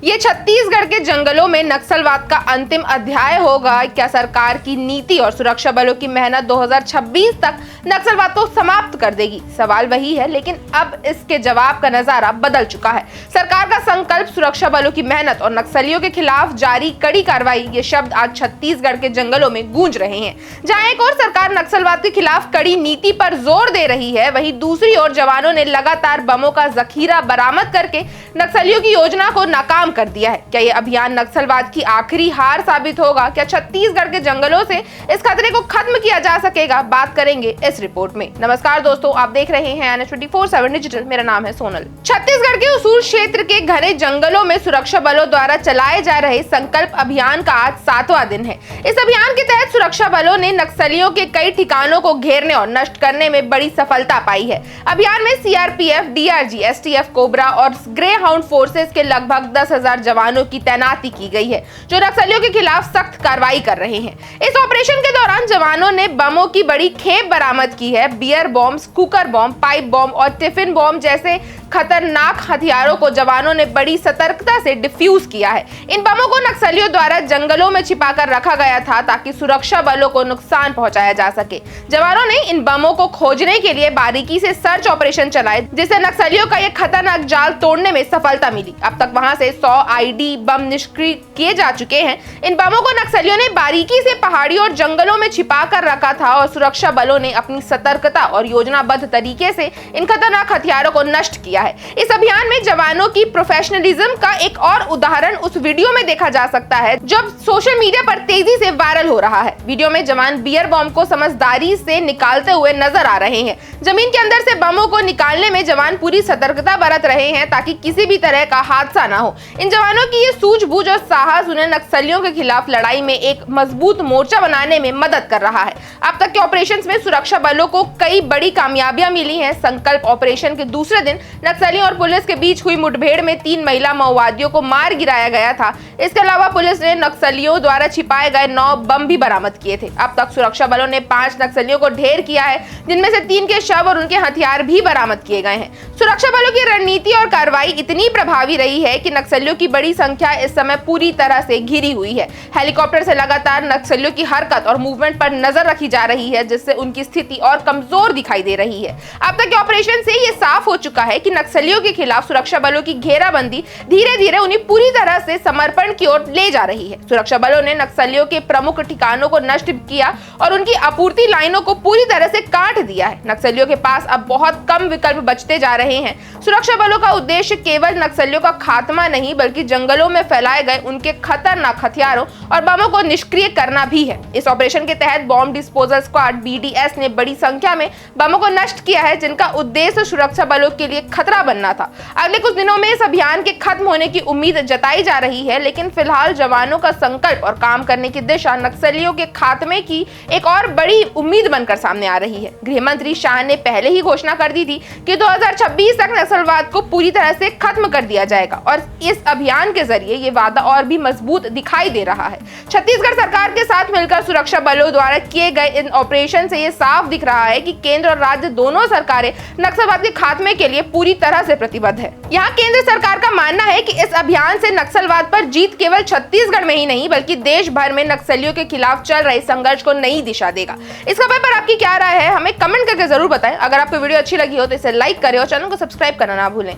ये छत्तीसगढ़ के जंगलों में नक्सलवाद का अंतिम अध्याय होगा। क्या सरकार की नीति और सुरक्षा बलों की मेहनत 2026 तक नक्सलवाद को समाप्त कर देगी? सवाल वही है, लेकिन अब इसके जवाब का नजारा बदल चुका है। सरकार का संकल्प, सुरक्षा बलों की मेहनत और नक्सलियों के खिलाफ जारी कड़ी कार्रवाई, ये शब्द आज छत्तीसगढ़ के जंगलों में गूंज रहे हैं। जहां एक और सरकार नक्सलवाद के खिलाफ कड़ी नीति पर जोर दे रही है, वहीं दूसरी ओर जवानों ने लगातार बमों का जखीरा बरामद करके नक्सलियों की योजना को नाकाम कर दिया है। क्या ये अभियान नक्सलवाद की आखिरी हार साबित होगा? क्या छत्तीसगढ़ के जंगलों से इस खतरे को खत्म किया जा सकेगा? बात करेंगे इस रिपोर्ट में। नमस्कार दोस्तों, आप देख रहे हैं NH24/7 डिजिटल। मेरा नाम है सोनल। छत्तीसगढ़ के उसूल क्षेत्र के घने जंगलों में सुरक्षा बलों द्वारा चलाए जा रहे संकल्प अभियान का आज 7वां दिन है। इस अभियान के तहत सुरक्षा बलों ने नक्सलियों के कई ठिकानों को घेरने और नष्ट करने में बड़ी सफलता पाई है। अभियान में CRPF, DRG, STF, कोबरा और ग्रे हाउंड फोर्सेस के लगभग 10,000 जवानों की तैनाती की गई है, जो नक्सलियों के खिलाफ सख्त कार्रवाई कर रहे हैं। इस ऑपरेशन के दौरान जवानों ने बमों की बड़ी खेप बरामद की है। Beer bomb, cooker bomb, pipe bomb और टिफिन बॉम्ब जैसे खतरनाक हथियारों को जवानों ने बड़ी सतर्कता से डिफ्यूज किया है। इन बमों को नक्सलियों द्वारा जंगलों में छिपाकर रखा गया था ताकि सुरक्षा बलों को नुकसान पहुंचाया जा सके। जवानों ने इन बमों को खोजने के लिए बारीकी से सर्च ऑपरेशन चलाए, जिससे नक्सलियों का यह खतरनाक जाल तोड़ने में सफलता मिली। अब तक वहां से 100 ID बम निष्क्रिय किए जा चुके हैं। इन बमों को नक्सलियों ने बारीकी से पहाड़ियों और जंगलों में छिपा कर रखा था और सुरक्षा बलों ने अपनी सतर्कता और योजनाबद्ध तरीके से इन खतरनाक हथियारों को नष्ट किया है। इस अभियान में जवानों की प्रोफेशनलिज्म का एक और उदाहरण उस वीडियो में देखा जा सकता है, जो सोशल मीडिया पर तेजी से वायरल हो रहा है। वीडियो में जवान बियर बॉम्ब को समझदारी से निकालते हुए नजर आ रहे हैं। जमीन के अंदर से बमों को निकालने में जवान पूरी सतर्कता बरत रहे हैं ताकि किसी भी तरह का हादसा ना हो। इन जवानों की ये सूझबूझ और साहस उन्हें नक्सलियों के खिलाफ लड़ाई में एक मजबूत मोर्चा बनाने में मदद कर रहा है। अब तक के ऑपरेशंस में सुरक्षा बलों को कई बड़ी कामयाबियां मिली हैं। संकल्प ऑपरेशन के दूसरे दिन नक्सलियों और पुलिस के बीच हुई मुठभेड़ में 3 महिला माओवादियों को मार गिराया गया था। इसके अलावा पुलिस ने नक्सलियों द्वारा छिपाए गए 9 बम भी बरामद किए थे। अब तक सुरक्षा बलों ने 5 नक्सलियों को ढेर किया है, जिनमें से 3 के शव और उनके हथियार भी बरामद किए गए हैं। सुरक्षा बलों की रणनीति और कार्रवाई इतनी प्रभावी रही है कि नक्सलियों की बड़ी संख्या इस समय पूरी तरह से घिरी हुई है। हेलीकॉप्टर से लगातार नक्सलियों की हरकत और मूवमेंट पर नजर रखी जा रही है, जिससे उनकी स्थिति और कमजोर दिखाई दे रही है। अब तक के ऑपरेशन से ये साफ हो चुका है कि नक्सलियों के खिलाफ सुरक्षा बलों की घेराबंदी धीरे धीरे उन्हें पूरी तरह से समर्पण की ओर ले जा रही है। सुरक्षा बलों ने नक्सलियों के प्रमुख ठिकानों को नष्ट किया और उनकी आपूर्ति लाइनों को पूरी तरह से काट दिया है। नक्सलियों के पास अब बहुत कम विकल्प बचते जा रहे हैं। सुरक्षा बलों का उद्देश्य केवल नक्सलियों का खात्मा नहीं, बल्कि जंगलों में फैलाए गए उनके खतरनाक हथियारों और बमों को निष्क्रिय करना भी है। इस ऑपरेशन के तहत बॉम्ब डिस्पोजल स्क्वाड BDS ने बड़ी संख्या में बमों को नष्ट किया है, जिनका उद्देश्य सुरक्षा बलों के लिए खतरा बनना था। अगले कुछ दिनों में इस अभियान के खत्म होने की उम्मीद जताई जा रही है, लेकिन फिलहाल जवानों का संकल्प और काम करने की दिशा नक्सलियों के खात्मे की एक और बड़ी उम्मीद बनकर सामने आ रही है। गृह मंत्री शाह ने पहले ही घोषणा कर दी थी कि 2026 तक नक्सलवाद को पूरी तरह से खत्म कर दिया जाएगा और इस अभियान के जरिए ये वादा और भी मजबूत दिखाई दे रहा है। छत्तीसगढ़ सरकार के साथ मिलकर सुरक्षा बलों द्वारा किए गए इन ऑपरेशन से ये साफ दिख रहा है कि केंद्र और राज्य दोनों सरकारें नक्सलवाद के खात्मे के लिए पूरी तरह से प्रतिबद्ध है। यहाँ केंद्र सरकार का मानना है कि इस अभियान से नक्सलवाद पर जीत केवल छत्तीसगढ़ में ही नहीं, बल्कि देश भर में नक्सलियों के खिलाफ चल रहे संघर्ष को नई दिशा देगा। इस खबर पर आपकी क्या राय है, हमें कमेंट करके जरूर बताएं। अगर आपको वीडियो अच्छी लगी हो तो इसे लाइक करें और चैनल को सब्सक्राइब करना ना भूलें।